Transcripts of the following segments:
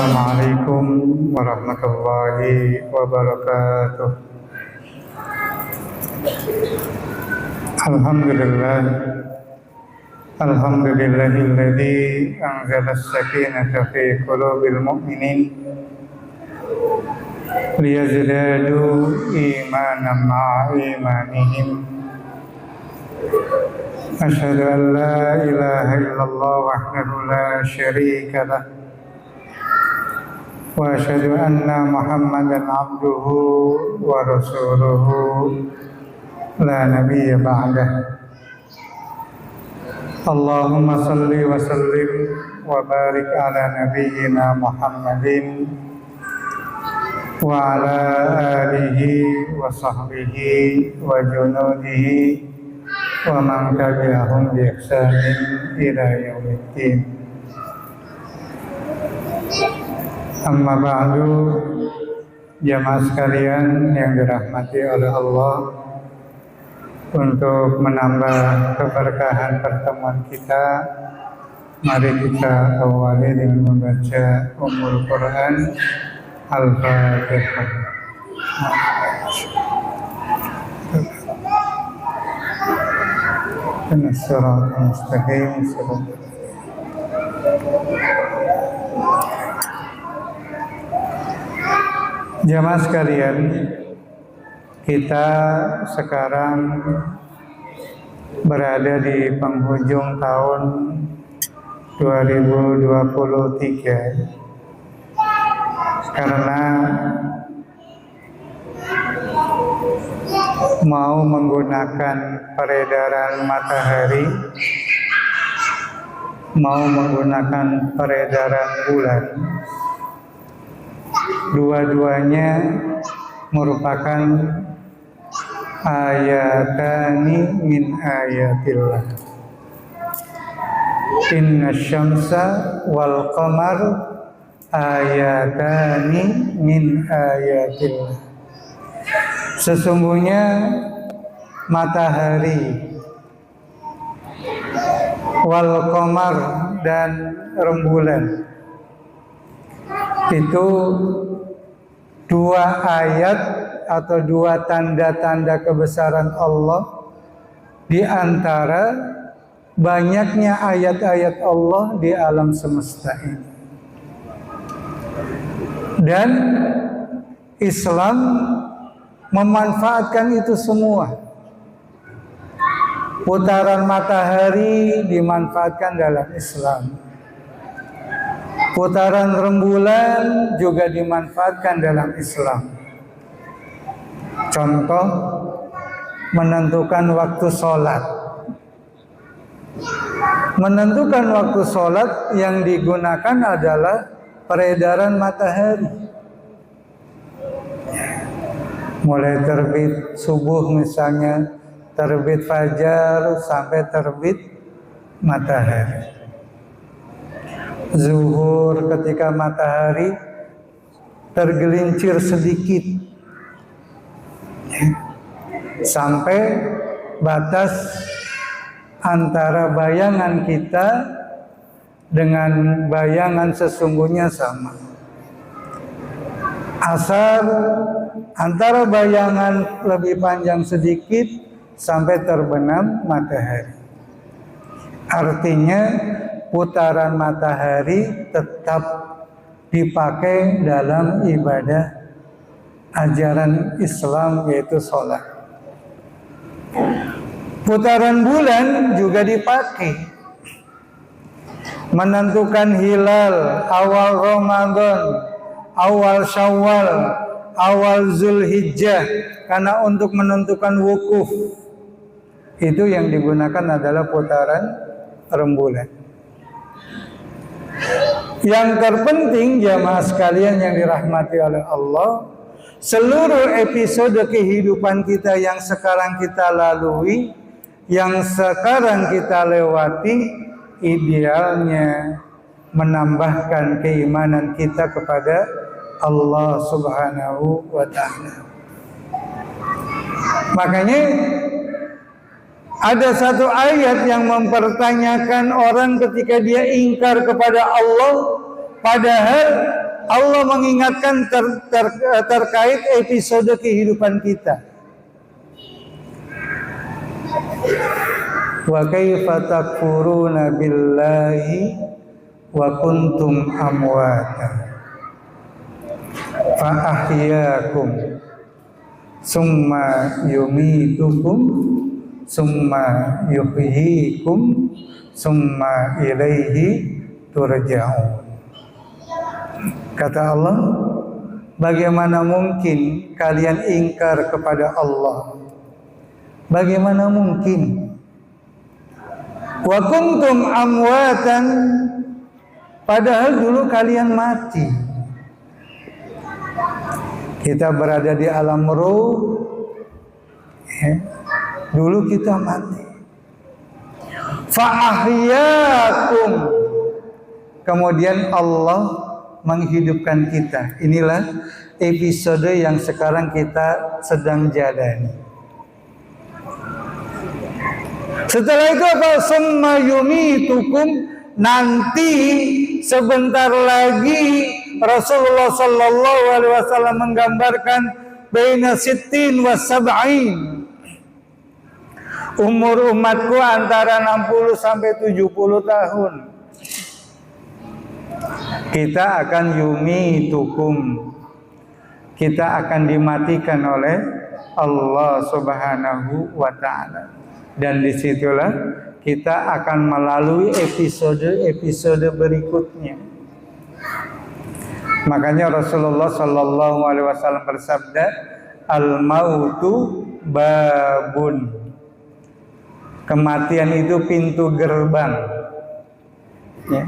Assalamualaikum warahmatullahi wabarakatuh. Alhamdulillah, alhamdulillahilladzi anzala as-sakinata fi qulubil mu'minin liyazdadu imanan ma'a imanihim. Asyhadu an la ilaha illallah wahdahu la syarika lah wa asyhadu anna Muhammadan abduhu wa rasuluhu la nabiyya ba'dah. Allahumma salli wa sallim wa barik ala nabiyyina Muhammadin wa ala alihi wa sahbihi wa junudihi wa man tabi'ahum bi ihsanin ila yaumiddin. Amma ba'du, jamaah sekalian yang dirahmati oleh Allah, untuk menambah keberkahan pertemuan kita, mari kita awali dengan membaca Ummul Quran Al-Fatihah. As-siratal mustaqim. Jamaah sekalian, kita sekarang berada di penghujung tahun 2023 karena mau menggunakan peredaran matahari, mau menggunakan peredaran bulan. Dua-duanya merupakan ayatani min ayatillah. Inna syamsa wal qamar ayatani min ayatillah. Sesungguhnya matahari, wal qamar dan rembulan itu dua ayat atau dua tanda-tanda kebesaran Allah di antara banyaknya ayat-ayat Allah di alam semesta ini. Dan Islam memanfaatkan itu semua. Putaran matahari dimanfaatkan dalam Islam. Putaran rembulan juga dimanfaatkan dalam Islam. Contoh, menentukan waktu sholat. Menentukan waktu sholat yang digunakan adalah peredaran matahari. Mulai terbit subuh misalnya, terbit fajar sampai terbit matahari. Zuhur ketika matahari tergelincir sedikit sampai batas antara bayangan kita dengan bayangan sesungguhnya sama. Asar antara bayangan lebih panjang sedikit sampai terbenam matahari. Artinya putaran matahari tetap dipakai dalam ibadah ajaran Islam, yaitu sholat. Putaran bulan juga dipakai menentukan hilal, awal Ramadan, awal Syawal, awal Zulhijjah, karena untuk menentukan wukuf itu yang digunakan adalah putaran rembulan. Yang terpenting jamaah sekalian yang dirahmati oleh Allah, seluruh episode kehidupan kita yang sekarang kita lalui, yang sekarang kita lewati, idealnya menambahkan keimanan kita kepada Allah Subhanahu wa Ta'ala. Makanya ada satu ayat yang mempertanyakan orang ketika dia ingkar kepada Allah, padahal Allah mengingatkan terkait episode kehidupan kita. Wa kaifa takfuruna billahi wa kuntum amwatan fa ahyakum summa yumitukum summa yuhyikum summa ilaihi turja'un. Kata Allah, bagaimana mungkin kalian ingkar kepada Allah? Bagaimana mungkin? Wa kuntum amwatan, padahal dulu kalian mati. Kita berada di alam ruh, dulu kita mati. Fa'ahyakum, kemudian Allah menghidupkan kita. Inilah episode yang sekarang kita sedang jalani. Setelah itu apa? Summa yumitukum, nanti sebentar lagi Rasulullah sallallahu alaihi wasallam menggambarkan baina sittin wa sab'in. Umur umatku antara 60 sampai 70 tahun. Kita akan yumitukum. Kita akan dimatikan oleh Allah Subhanahu wa taala. Dan disitulah kita akan melalui episode berikutnya. Makanya Rasulullah sallallahu alaihi wasallam bersabda, al-mautu babun. Kematian itu pintu gerbang. Ya.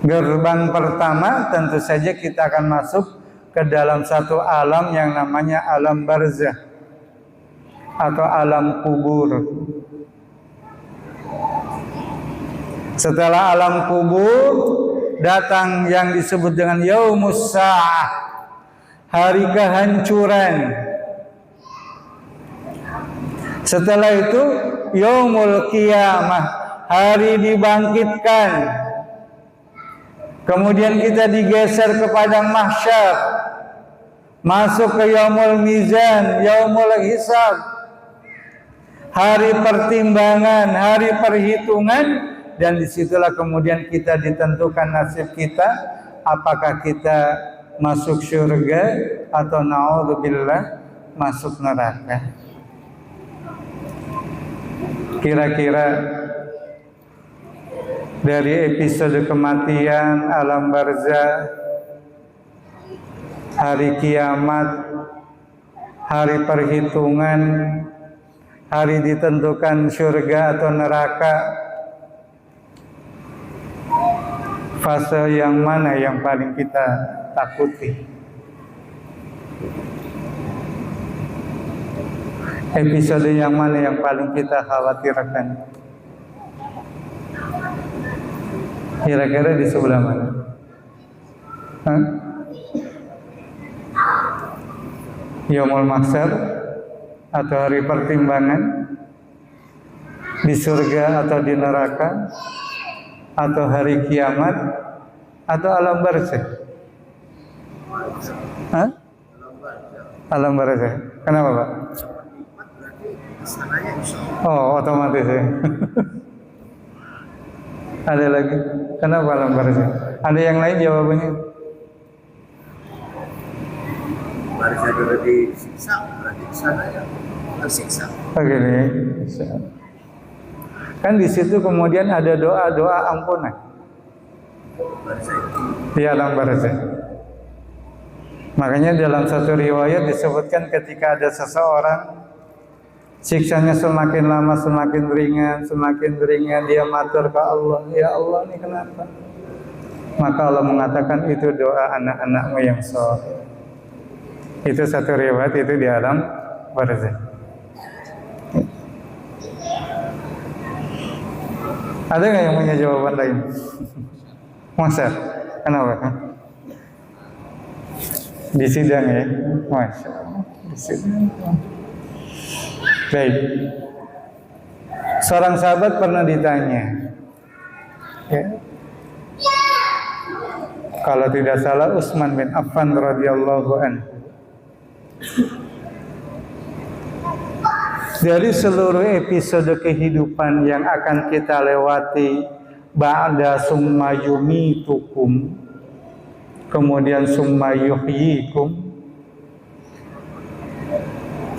Gerbang pertama tentu saja kita akan masuk ke dalam satu alam yang namanya alam barzah atau alam kubur. Setelah alam kubur datang yang disebut dengan yaumus sa'ah, hari kehancuran. Setelah itu yaumul qiyamah, hari dibangkitkan. Kemudian kita digeser ke padang mahsyar, masuk ke yaumul mizan, yaumul hisab, hari pertimbangan, hari perhitungan, dan disitulah kemudian kita ditentukan nasib kita, apakah kita masuk surga atau naudzubillah masuk neraka. Kira-kira dari episode kematian, alam barzah, hari kiamat, hari perhitungan, hari ditentukan surga atau neraka, fase yang mana yang paling kita takuti? Episode yang mana yang paling kita khawatirkan? Kira-kira di sebelah mana? Yaumul mahsyar atau hari pertimbangan, di surga atau di neraka, atau hari kiamat, atau alam barzah? Alam barzah. Kenapa, Pak? Oh, otomatis ya. Ada lagi? Kenapa alam barzah? Ada yang lain jawabannya? Barzah berarti siksa, berarti di sana ya tersiksa. Oke nih. Kan di situ kemudian ada doa ampunan. Di alam barzah. Makanya dalam satu riwayat disebutkan ketika ada seseorang siksanya semakin lama semakin ringan, dia matur ke Allah, ya Allah ini kenapa? Maka Allah mengatakan itu doa anak-anakmu yang saleh. Itu satu riwayat, itu di alam barzah. Ada nggak yang punya jawaban lain? Masa? Kenapa? Di sidang ya? Masya Allah. Di sidang. Baik. Seorang sahabat pernah ditanya, ya, Kalau tidak salah Utsman bin Affan radhiyallahu anhu. Dari seluruh episode kehidupan yang akan kita lewati, ba'da summa yumitukum, kemudian summa yuhyikum,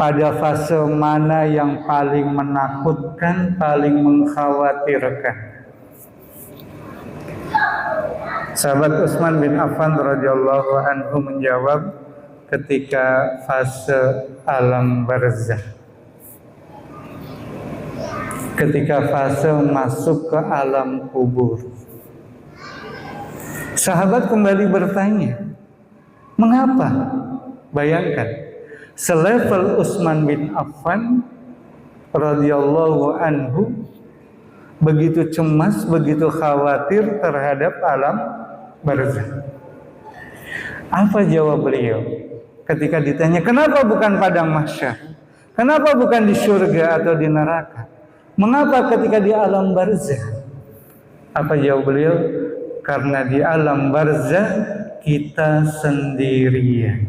pada fase mana yang paling menakutkan, paling mengkhawatirkan? Sahabat Utsman bin Affan radhiyallahu anhu menjawab, ketika fase alam barzakh. Ketika fase masuk ke alam kubur. Sahabat kembali bertanya, mengapa? Bayangkan, selevel Utsman bin Affan radhiyallahu anhu begitu cemas, begitu khawatir terhadap alam barzakh. Apa jawab beliau ketika ditanya, kenapa bukan padang mahsyar? Kenapa bukan di surga atau di neraka? Mengapa ketika di alam barzakh? Apa jawab beliau? Karena di alam barzakh kita sendirian.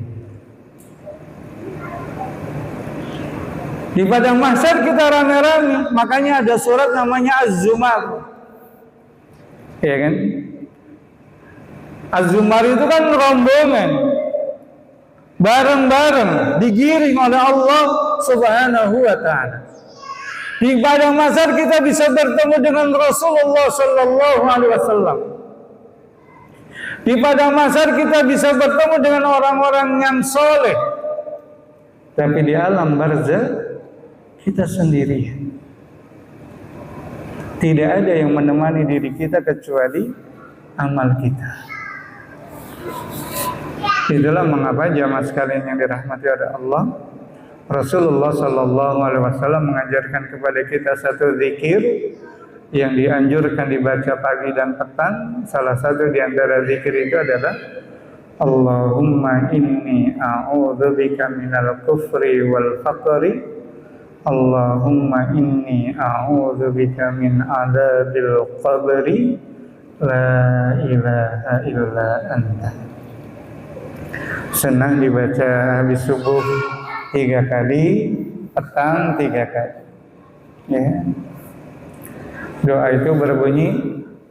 Di padang mahsyar kita rame-rame, makanya ada surat namanya Az-Zumar. Ya kan? Az-Zumar itu kan rombongan, bareng-bareng digiring oleh Allah Subhanahu wa taala. Di padang mahsyar kita bisa bertemu dengan Rasulullah sallallahu alaihi wasallam. Di padang mahsyar kita bisa bertemu dengan orang-orang yang soleh. Tapi di alam barzakh kita sendirian. Tidak ada yang menemani diri kita kecuali amal kita. Itulah mengapa jamaah sekalian yang dirahmati oleh Allah, Rasulullah sallallahu alaihi wasallam mengajarkan kepada kita satu zikir yang dianjurkan dibaca pagi dan petang. Salah satu di antara zikir itu adalah Allahumma inni a'udzubika minal kufri wal faqri. Allahumma inni a'udzubika min adzabil qabri. La ilaha illa anta. Senang dibaca habis subuh 3 kali, petang 3 kali. Ya. Doa itu berbunyi,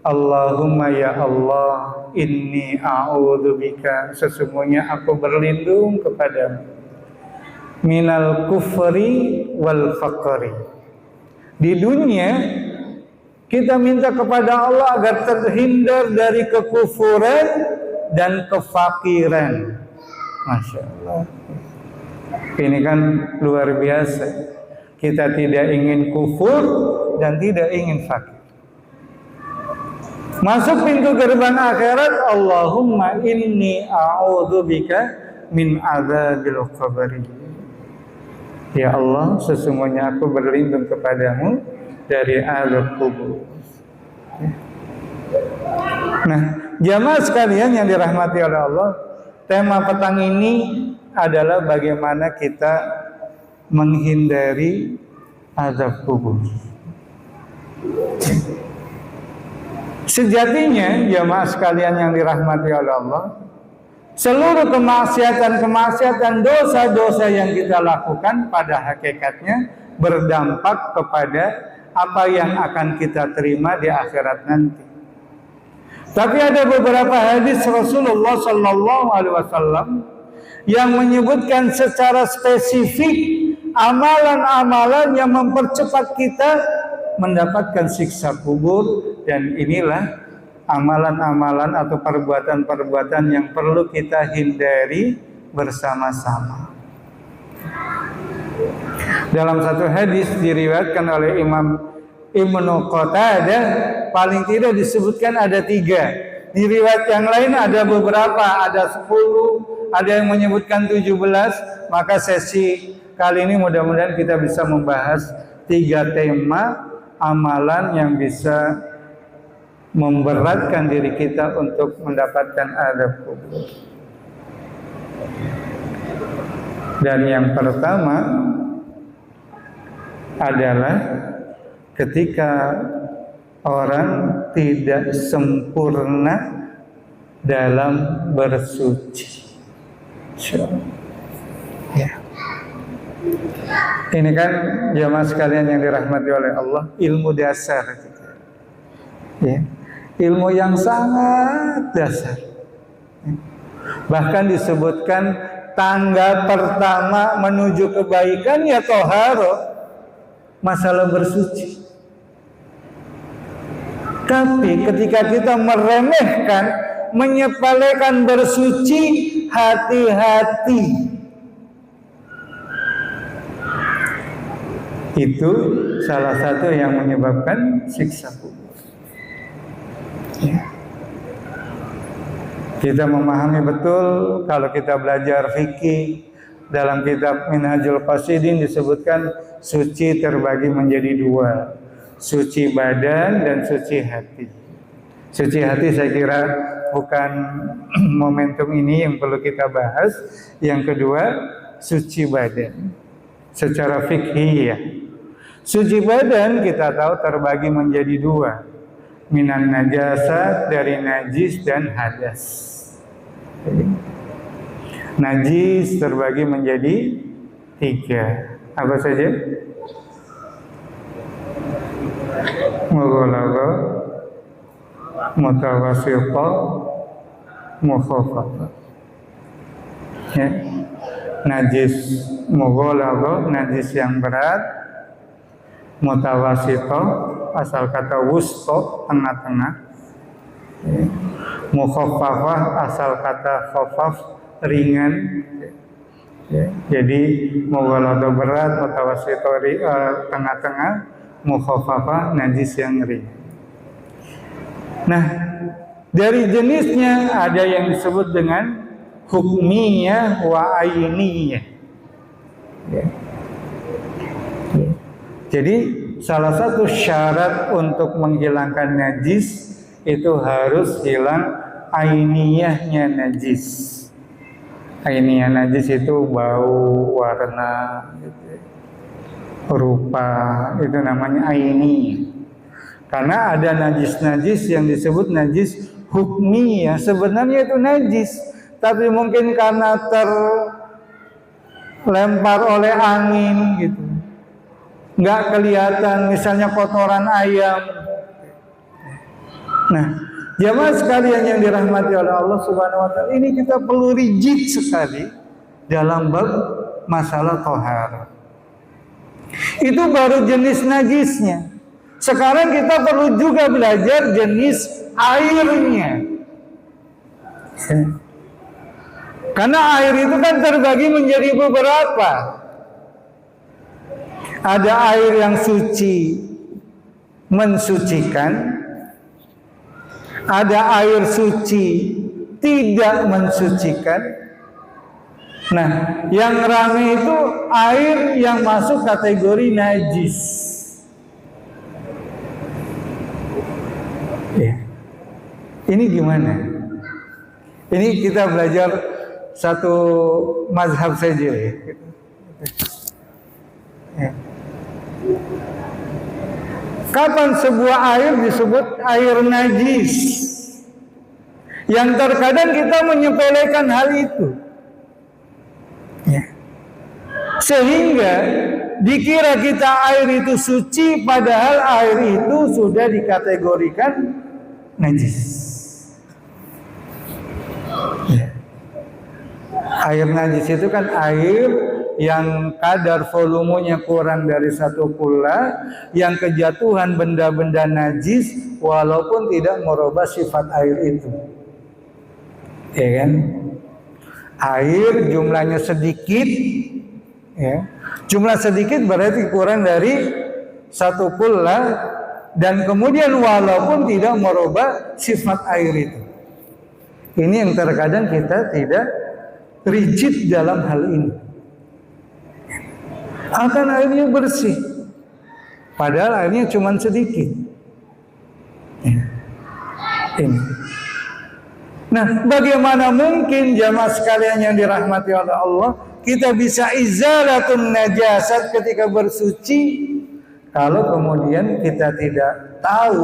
Allahumma ya Allah, inni a'udzubika, sesungguhnya aku berlindung kepadamu, minal kufri wal faqri. Di dunia kita minta kepada Allah agar terhindar dari kekufuran dan kefakiran. Masya Allah. Ini kan luar biasa. Kita tidak ingin kufur dan tidak ingin fakir. Masuk pintu gerbang akhirat, Allahumma inni a'udzubika min adzabil qabri. Ya Allah, sesungguhnya aku berlindung kepadamu dari azab kubur. Nah, jamaah sekalian yang dirahmati oleh Allah, tema petang ini adalah bagaimana kita menghindari azab kubur. Sejatinya jamaah sekalian yang dirahmati oleh Allah, seluruh kemaksiatan, dosa-dosa yang kita lakukan pada hakikatnya berdampak kepada apa yang akan kita terima di akhirat nanti. Tapi ada beberapa hadis Rasulullah sallallahu alaihi wasallam yang menyebutkan secara spesifik amalan-amalan yang mempercepat kita mendapatkan siksa kubur, dan inilah amalan-amalan atau perbuatan-perbuatan yang perlu kita hindari bersama-sama. Dalam satu hadis diriwayatkan oleh Imam Ibnu Qatadah, paling tidak disebutkan ada 3. Di riwayat yang lain ada beberapa, ada 10, ada yang menyebutkan 17. Maka sesi kali ini mudah-mudahan kita bisa membahas 3 tema amalan yang bisa memberatkan diri kita untuk mendapatkan azab kubur. Dan yang pertama adalah ketika orang tidak sempurna dalam bersuci. Ya. Ini kan jamaah sekalian yang dirahmati oleh Allah, ilmu dasar. Ya. Ilmu yang sangat dasar. Bahkan disebutkan tangga pertama menuju kebaikan ya toharo, masalah bersuci. Tapi ketika kita meremehkan, menyepelekan bersuci, hati-hati. Itu salah satu yang menyebabkan siksa kubur. Ya. Kita memahami betul kalau kita belajar fikih dalam kitab Minhajul Qasidin disebutkan suci terbagi menjadi dua, suci badan dan suci hati. Suci hati saya kira bukan momentum ini yang perlu kita bahas. Yang kedua, suci badan secara fikih ya. Suci badan kita tahu terbagi menjadi dua, minan najasat, dari najis dan hadas. Najis terbagi menjadi tiga. Apa saja? Mughalladha, mutawassithah, mukhaffathah. Ya. Najis mughalladha, najis yang berat. Mutawassithah, asal kata wusta, tengah-tengah. Ya. Mukhaffafah, asal kata khafaf, ringan. Ya. Jadi mughalladha berat, mutawassithah tengah-tengah, mukhaffafah najis yang ringan. Nah, dari jenisnya ada yang disebut dengan hukmiyah wa ainiyah. Ya. Ya. Jadi salah satu syarat untuk menghilangkan najis itu harus hilang ainiyahnya najis. Ainiyah najis itu bau, warna, gitu, rupa, itu namanya ainiyah. Karena ada najis-najis yang disebut najis hukmiyah, sebenarnya itu najis, tapi mungkin karena terlempar oleh angin gitu, nggak kelihatan, misalnya kotoran ayam. Nah, jamaah sekalian yang dirahmati oleh Allah Subhanahu wa taala, ini kita perlu rigid sekali dalam bab masalah tohar. Itu baru jenis najisnya. Sekarang kita perlu juga belajar jenis airnya. Karena air itu kan terbagi menjadi beberapa. Ada air yang suci, mensucikan. Ada air suci tidak mensucikan. Nah, yang ramai itu air yang masuk kategori najis. Ya. Ini gimana? Ini kita belajar satu mazhab saja ya. Ya. Kapan sebuah air disebut air najis? Yang terkadang kita menyepelekan hal itu. Ya. Sehingga dikira kita air itu suci, padahal air itu sudah dikategorikan najis. Ya. Air najis itu kan air yang kadar volumenya kurang dari 1 kula, yang kejatuhan benda-benda najis walaupun tidak merubah sifat air itu. Ya kan? Air jumlahnya sedikit, ya. Jumlah sedikit berarti kurang dari 1 kula, dan kemudian walaupun tidak merubah sifat air itu. Ini yang terkadang kita tidak rigid dalam hal ini. Akan airnya bersih, padahal airnya cuma sedikit. Ini. Nah, bagaimana mungkin jamaah sekalian yang dirahmati oleh Allah, kita bisa izalatun najasat ketika bersuci, Kalau kemudian kita tidak tahu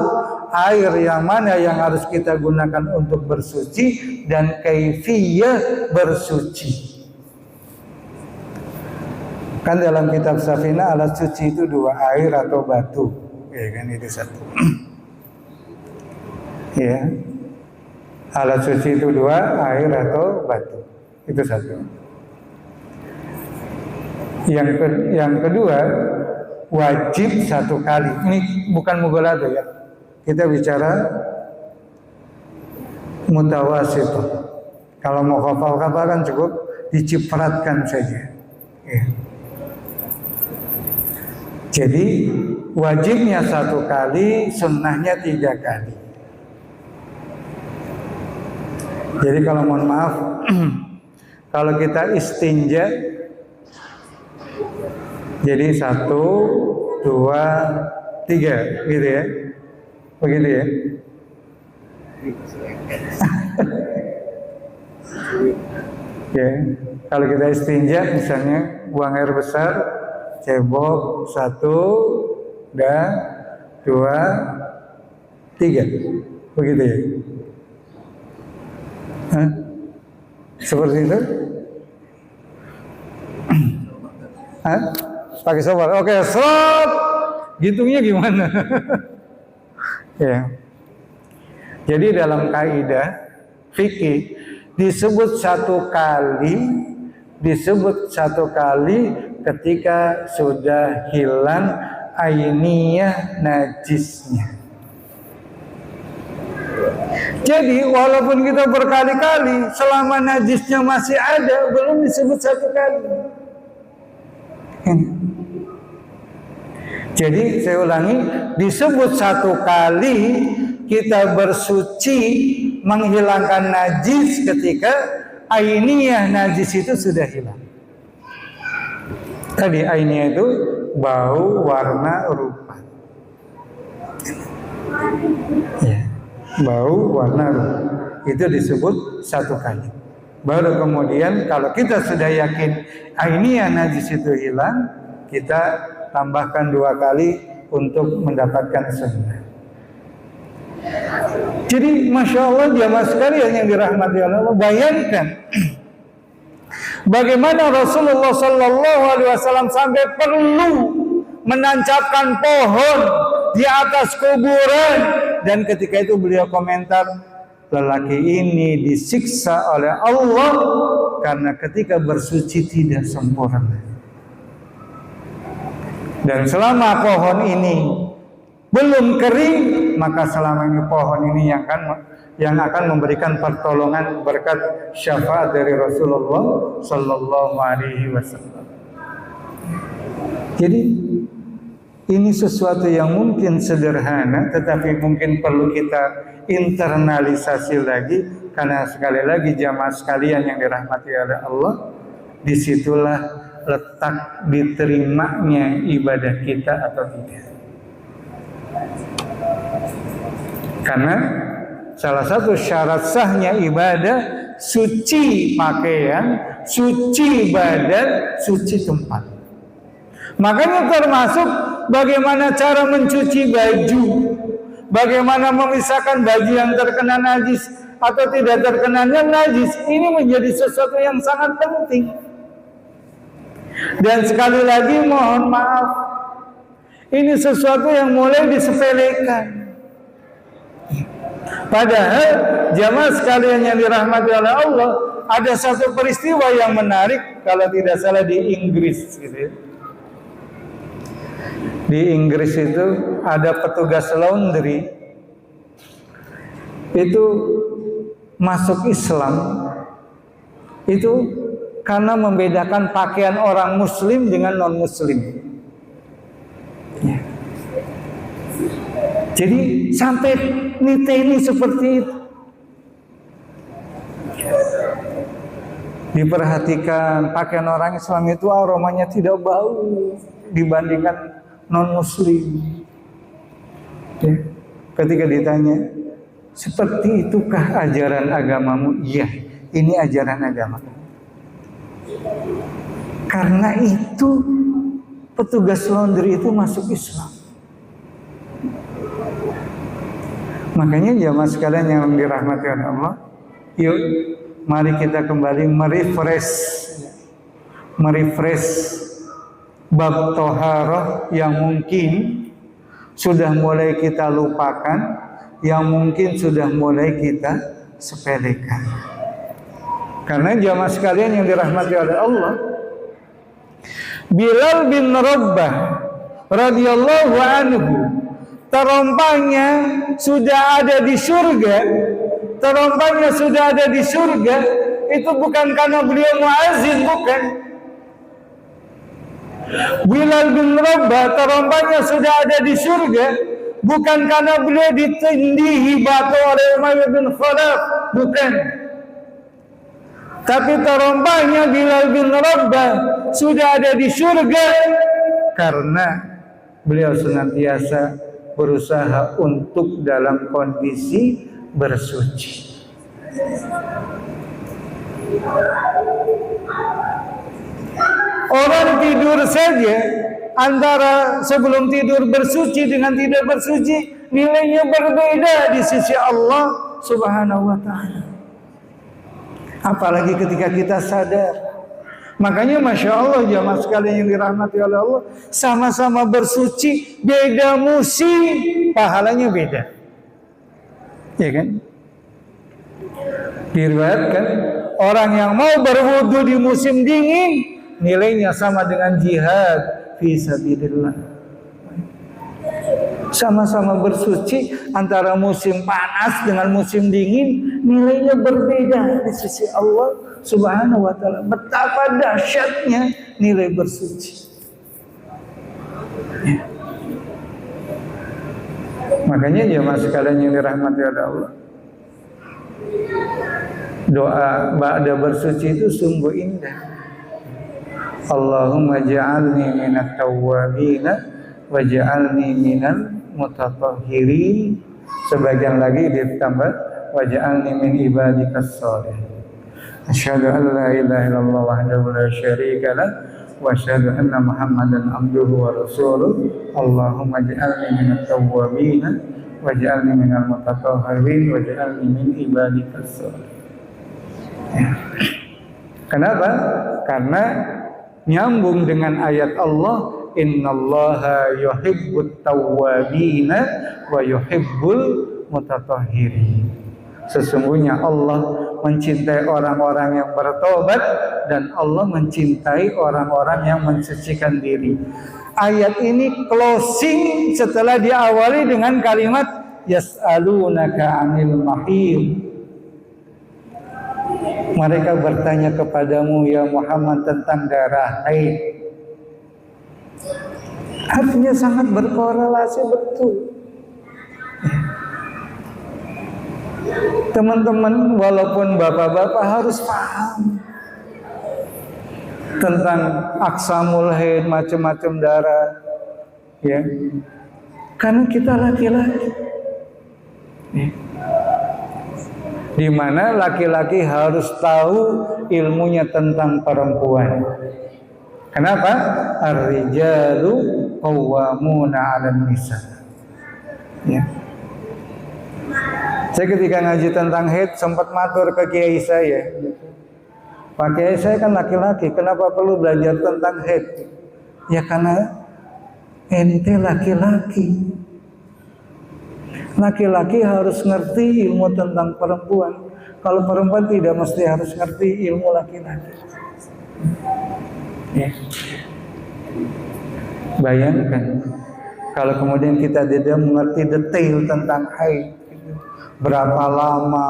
air yang mana yang harus kita gunakan untuk bersuci dan kaifiyah bersuci. Kan dalam kitab Safinah alat suci itu 2, air atau batu. Ya kan, itu satu. Ya. Alat suci itu 2, air atau batu. Itu satu. Yang kedua, wajib 1 kali. Ini bukan mughaladzah ya. Kita bicara mutawasit. Kalau mau hafal kan cukup dicipratkan saja. Ya. Jadi wajibnya 1 kali, sunnahnya 3 kali. Jadi kalau mohon maaf, kalau kita istinja, jadi 1, 2, 3, gitu ya, begitu ya. Ya, kalau kita istinja, misalnya buang air besar, cebok 1, 2, 3, begitu ya. Hah? Seperti itu? Hah? Pakai sobar. Oke, stop. Hitungnya gimana? Ya. Jadi dalam kaidah fikih disebut 1 kali ketika sudah hilang ainiyah najisnya. Jadi walaupun kita berkali-kali, selama najisnya masih ada, belum disebut 1 kali. Jadi saya ulangi, disebut 1 kali kita bersuci menghilangkan najis ketika ainiyah najis itu sudah hilang. Tadi ainiyah itu bau, warna, rupa. Ya. Bau, warna, rupa. Itu disebut 1 kali. Baru kemudian kalau kita sudah yakin ainiyah najis itu hilang, kita tambahkan 2 kali untuk mendapatkan sunnah. Jadi Masya Allah jamaah sekalian yang dirahmati Allah, bayangkan bagaimana Rasulullah Sallallahu Alaihi Wasallam sampai perlu menancapkan pohon di atas kuburan, dan ketika itu beliau komentar, lelaki ini disiksa oleh Allah karena ketika bersuci tidak sempurna. Dan selama pohon ini belum kering, maka selama ini pohon ini yang akan memberikan pertolongan berkat syafaat dari Rasulullah Sallallahu Alaihi Wasallam. Jadi ini sesuatu yang mungkin sederhana, tetapi mungkin perlu kita internalisasi lagi, karena sekali lagi jamaah sekalian yang dirahmati oleh Allah, disitulah letak diterimanya ibadah kita atau tidak. Karena salah satu syarat sahnya ibadah, suci pakaian, suci badan, suci tempat. Makanya termasuk bagaimana cara mencuci baju, bagaimana memisahkan baju yang terkena najis atau tidak terkenanya najis. Ini menjadi sesuatu yang sangat penting. Dan sekali lagi mohon maaf, ini sesuatu yang mulai disepelekan. Padahal jamaah sekalian yang dirahmati oleh Allah, ada satu peristiwa yang menarik, kalau tidak salah di Inggris gitu ya. Di Inggris itu ada petugas laundry itu masuk Islam itu karena membedakan pakaian orang muslim dengan non muslim ya. Jadi sampai niteni seperti itu. Diperhatikan pakaian orang Islam itu aromanya tidak bau dibandingkan non-muslim. Ya. Ketika ditanya, seperti itukah ajaran agamamu? Iya, ini ajaran agama. Karena itu petugas laundry itu masuk Islam. Makanya jamaah sekalian yang dirahmati oleh Allah, yuk mari kita kembali merefresh bab toharoh yang mungkin sudah mulai kita lupakan, yang mungkin sudah mulai kita sepelekan. Karena jamaah sekalian yang dirahmati oleh Allah, Bilal bin Rabah radhiyallahu anhu, terompahnya sudah ada di surga. Terompahnya sudah ada di surga. Itu bukan karena beliau muazzin, bukan. Bilal bin Rabah terompahnya sudah ada di surga, bukan karena beliau ditindihi batu oleh Umayyah bin Khalaf, bukan. Tapi terompahnya Bilal bin Rabah sudah ada di surga karena beliau senantiasa berusaha untuk dalam kondisi bersuci. Orang tidur saja, antara sebelum tidur bersuci dengan tidak bersuci, nilainya berbeda di sisi Allah Subhanahu wa ta'ala. Apalagi ketika kita sadar. Makanya Masya Allah jamaah sekalian yang dirahmati oleh Allah, sama-sama bersuci, beda musim, pahalanya beda. Ya kan? Diriwayatkan orang yang mau berwudu di musim dingin nilainya sama dengan jihad fi sabilillah. Sama-sama bersuci, antara musim panas dengan musim dingin nilainya berbeda di sisi Allah Subhanahu wa ta'ala. Betapa dahsyatnya nilai bersuci. Ya. Makanya jemaah sekalian yang dirahmati oleh Allah, doa ba'da bersuci itu sungguh indah. Allahumma ja'alni minat tawwabina waj'alni minal mutatahhirin. Sebagian lagi ditambah waj'alni min ibadikas sholihin. Asyhadu an la ilaha illallah wahdahu la syarika lah wa asyhadu anna Muhammadan abduhu wa rasuluh. Allahumma ja'alni minat tawwabina waj'alni minal mutatahhirin waj'alni min ibadikas sholihin. Ya. Kenapa? Karena nyambung dengan ayat Allah, innallaha yuhibbut tawwabina wa yuhibbul mutatahhirin. Sesungguhnya Allah mencintai orang-orang yang bertobat dan Allah mencintai orang-orang yang mensucikan diri. Ayat ini closing setelah diawali dengan kalimat yas'alunaka 'anil mahid. Mereka bertanya kepadamu ya Muhammad tentang darah haid. Artinya sangat berkorelasi betul. Teman-teman, walaupun bapak-bapak harus paham tentang aksamul haid, macam-macam darah, ya, karena kita laki-laki, ya. Di mana laki-laki harus tahu ilmunya tentang perempuan. Kenapa? Ar-rijalu qawwamuna 'alan nisa. Ya. Saya ketika ngaji tentang haid sempat matur ke kiai saya. Pak kiai, saya kan laki-laki, kenapa perlu belajar tentang haid? Ya karena ente laki-laki. Laki-laki harus ngerti ilmu tentang perempuan. Kalau perempuan tidak mesti harus ngerti ilmu laki-laki. Ya. Bayangkan kalau kemudian kita tidak mengerti detail tentang haid, berapa lama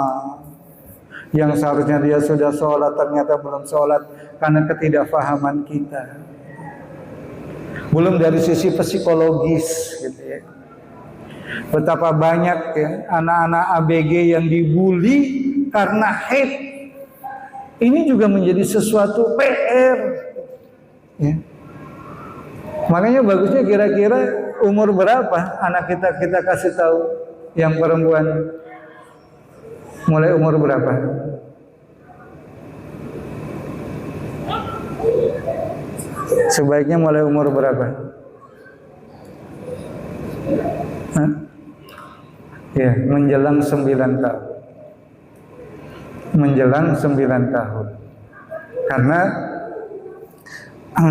yang seharusnya dia sudah sholat ternyata belum sholat karena ketidakfahaman kita. Belum dari sisi psikologis, gitu ya. Betapa banyak ya anak-anak ABG yang dibully karena haid. Ini juga menjadi sesuatu PR. Ya. Makanya bagusnya kira-kira umur berapa anak kita kasih tahu yang perempuan. Mulai umur berapa? Sebaiknya mulai umur berapa? Hah? Ya, menjelang 9 tahun. Menjelang 9 tahun. Karena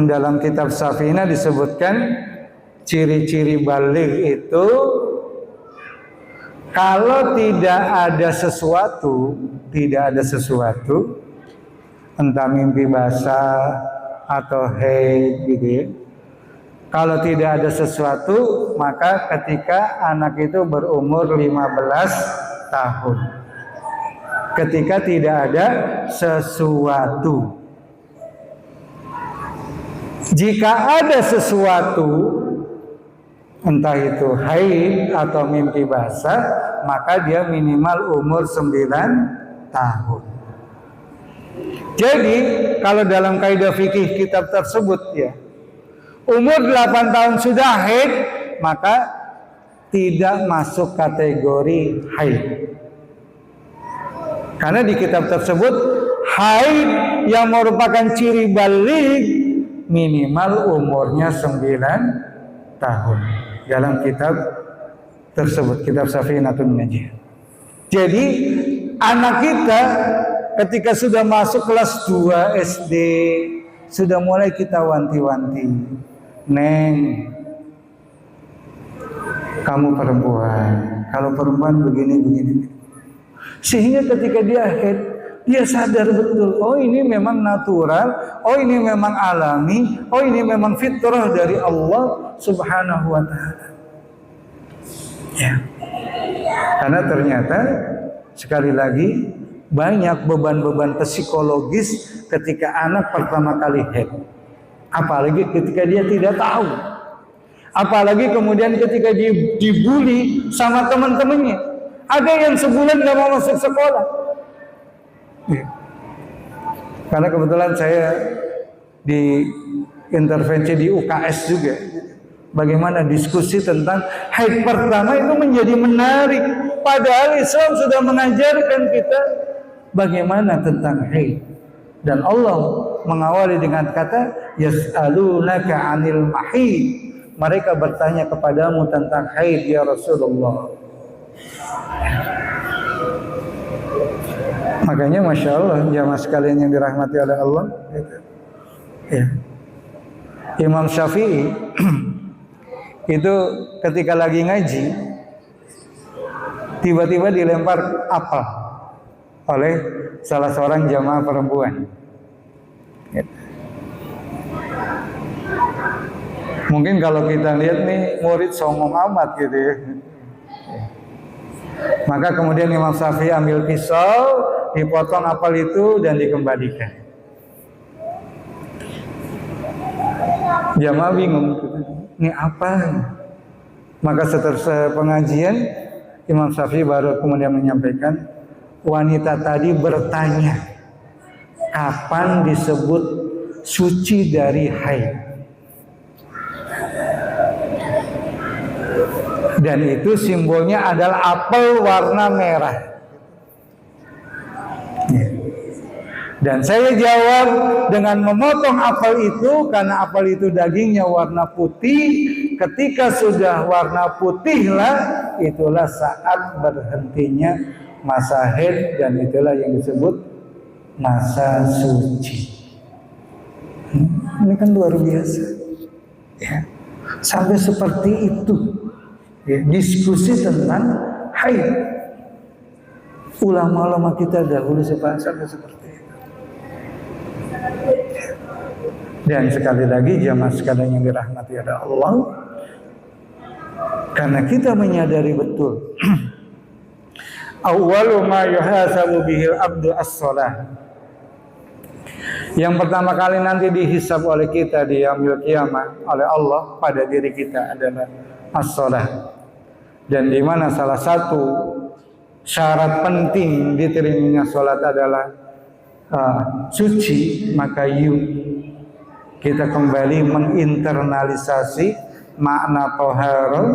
dalam kitab Safina disebutkan ciri-ciri baligh itu kalau tidak ada sesuatu, entah mimpi basah atau haid gitu ya. Kalau tidak ada sesuatu, maka ketika anak itu berumur 15 tahun. Ketika tidak ada sesuatu. Jika ada sesuatu, entah itu haid atau mimpi basah, maka dia minimal umur 9 tahun. Jadi kalau dalam kaidah fikih kitab tersebut ya, umur 8 tahun sudah haid, maka tidak masuk kategori haid. Karena di kitab tersebut haid yang merupakan ciri baligh minimal umurnya 9 tahun. Dalam kitab tersebut, kitab Safinatun Najih. Jadi anak kita ketika sudah masuk kelas 2 SD sudah mulai kita wanti-wanti, Neng, kamu perempuan, kalau perempuan begini. Sehingga ketika dia haid, dia sadar betul, oh ini memang natural, oh ini memang alami, oh ini memang fitrah dari Allah Subhanahu wa ta'ala. Ya. Karena ternyata sekali lagi banyak beban-beban psikologis ketika anak pertama kali haid. Apalagi ketika dia tidak tahu. Apalagi kemudian ketika dibully sama teman-temannya. Ada yang sebulan gak mau masuk sekolah. Ya. Karena kebetulan saya di intervensi di UKS juga. Bagaimana diskusi tentang haid pertama itu menjadi menarik. Padahal Islam sudah mengajarkan kita bagaimana tentang haid. Dan Allah mengawali dengan kata yas'alunaka 'anil mahid. Mereka bertanya kepadamu tentang haid ya Rasulullah. Makanya Masya Allah jamaah sekalian yang dirahmati oleh Allah gitu. Ya. Imam Syafi'i itu ketika lagi ngaji tiba-tiba dilempar apel oleh salah seorang jamaah perempuan. Gitu. Mungkin kalau kita lihat nih murid songong amat gitu ya. Maka kemudian Imam Syafi'i ambil pisau, dipotong apel itu dan dikembalikan. Jamaah bingung, ini apa? Maka setelah pengajian Imam Syafi'i baru kemudian menyampaikan, wanita tadi bertanya, kapan disebut suci dari haid? Dan itu simbolnya adalah apel warna merah. Dan saya jawab dengan memotong apel itu karena apel itu dagingnya warna putih. Ketika sudah warna putihlah, itulah saat berhentinya masa haid dan itulah yang disebut masa suci. Ini kan luar biasa. Ya. Sampai seperti itu. Ya, diskusi tentang haid. Ulama-ulama kita dahulu sampai seperti itu. Dan sekali lagi jamaah sekalian yang dirahmati oleh Allah, karena kita menyadari betul awwalu ma yuhasabu bihil abdu as-shalah. Yang pertama kali nanti dihisab oleh kita di yaumil qiyamah oleh Allah pada diri kita adalah as-shalah. Dan di mana salah satu syarat penting diterimanya salat adalah suci, maka kita kembali menginternalisasi makna taharah,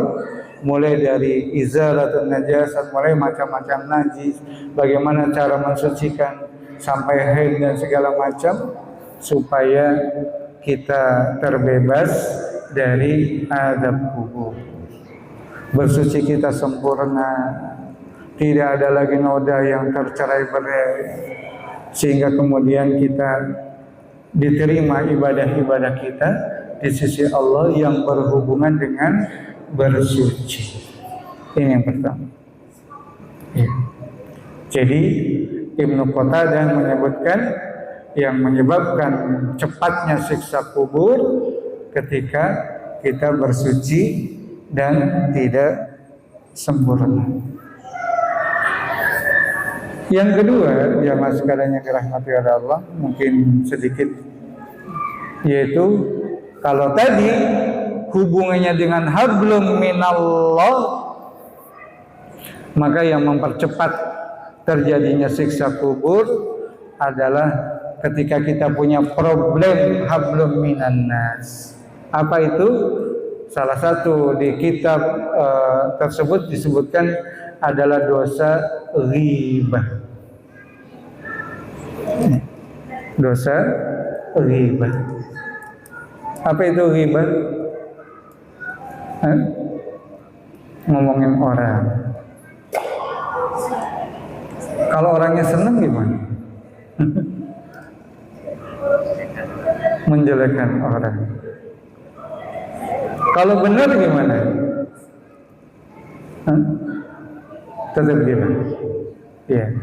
mulai dari izalatun najasat, mulai macam-macam najis, bagaimana cara mensucikan sampai haid dan segala macam, supaya kita terbebas dari adab kubur. Bersuci kita sempurna, tidak ada lagi noda yang tercerai-berai, sehingga kemudian kita diterima ibadah-ibadah kita di sisi Allah yang berhubungan dengan bersuci. Ini yang pertama. Ya. Jadi Ibnu Qatadah menyebutkan yang menyebabkan cepatnya siksa kubur ketika kita bersuci dan tidak sempurna. Yang kedua, jamaah sekalian yang dirahmati oleh Allah, mungkin sedikit, yaitu kalau tadi hubungannya dengan hablum minallah, maka yang mempercepat terjadinya siksa kubur adalah ketika kita punya problem hablum minannas. Apa itu? Salah satu di kitab tersebut disebutkan adalah dosa ghibah. Dosa ghibah. Apa itu ghibah? Ngomongin orang. Kalau orangnya senang gimana? Menjelekkan orang. Kalau benar gimana? Tetap gimana? Ya.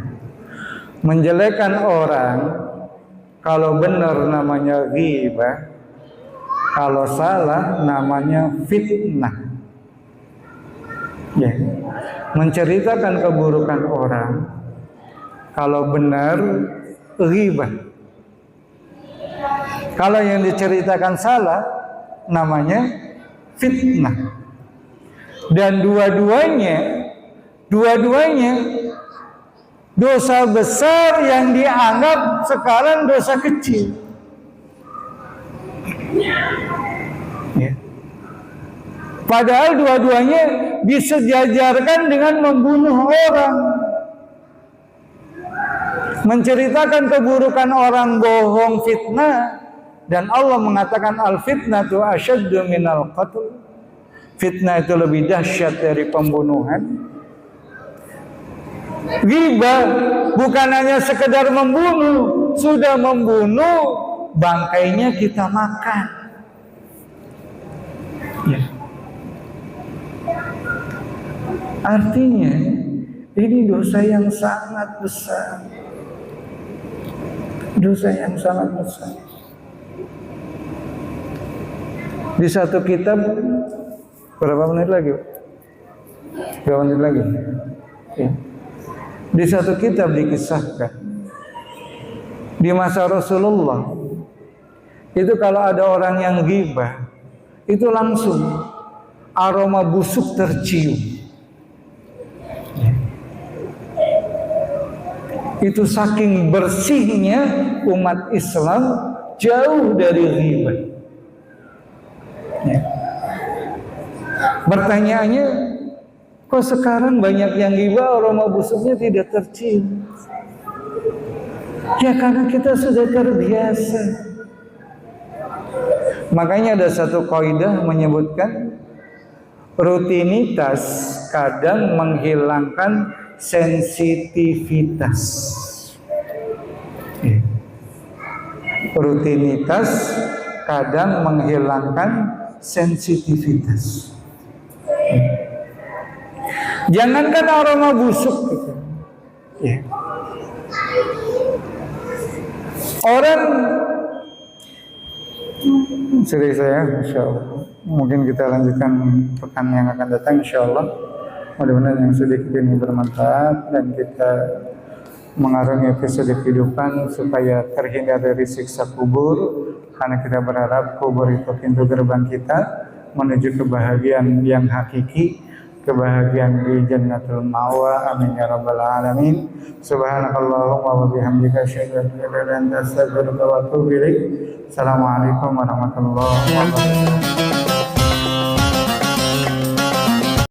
Menjelekkan orang, kalau benar namanya ghibah, kalau salah namanya fitnah. Ya. Menceritakan keburukan orang, kalau benar ghibah. Kalau yang diceritakan salah namanya fitnah. Dan dua-duanya dosa besar yang dianggap sekarang dosa kecil. Ya. Padahal dua-duanya disejajarkan dengan membunuh orang. Menceritakan keburukan orang, bohong, fitnah. Dan Allah mengatakan al-fitnatu asyaddu minal qatl. Fitnah itu lebih dahsyat dari pembunuhan. Ghibah bukan hanya sekedar membunuh, sudah membunuh, bangkainya kita makan. Ya. Artinya ini dosa yang sangat besar. Dosa yang sangat besar. Di satu kitab, berapa menit lagi? Berapa menit lagi? Ya. Di satu kitab dikisahkan di masa Rasulullah itu kalau ada orang yang ghibah itu langsung aroma busuk tercium. Itu saking bersihnya umat Islam jauh dari ghibah. Ya. Pertanyaannya, kok sekarang banyak yang ghibah aroma busuknya tidak tercium? Ya karena kita sudah terbiasa. Makanya ada satu kaidah menyebutkan rutinitas kadang menghilangkan sensitivitas. Ya. Rutinitas kadang menghilangkan sensitivitas. Jangankan aroma busuk gitu. Ya. Orang serius saya, insyaallah. Mungkin kita lanjutkan pekan yang akan datang, insyaallah. Mudah-mudahan yang sedikit ini bermanfaat dan kita mengarungi episode kehidupan supaya terhindar dari siksa kubur. Karena kita berharap kubur itu pintu gerbang kita menuju kebahagiaan yang hakiki, kebahagiaan di jannatul ma'wa. Amin ya rabbal alamin. Subhanakallahumma wa bihamdika asyhadu an la ilaha illa anta astaghfiruka wa atubu ilaik. Assalamualaikum warahmatullahi wabarakatuh.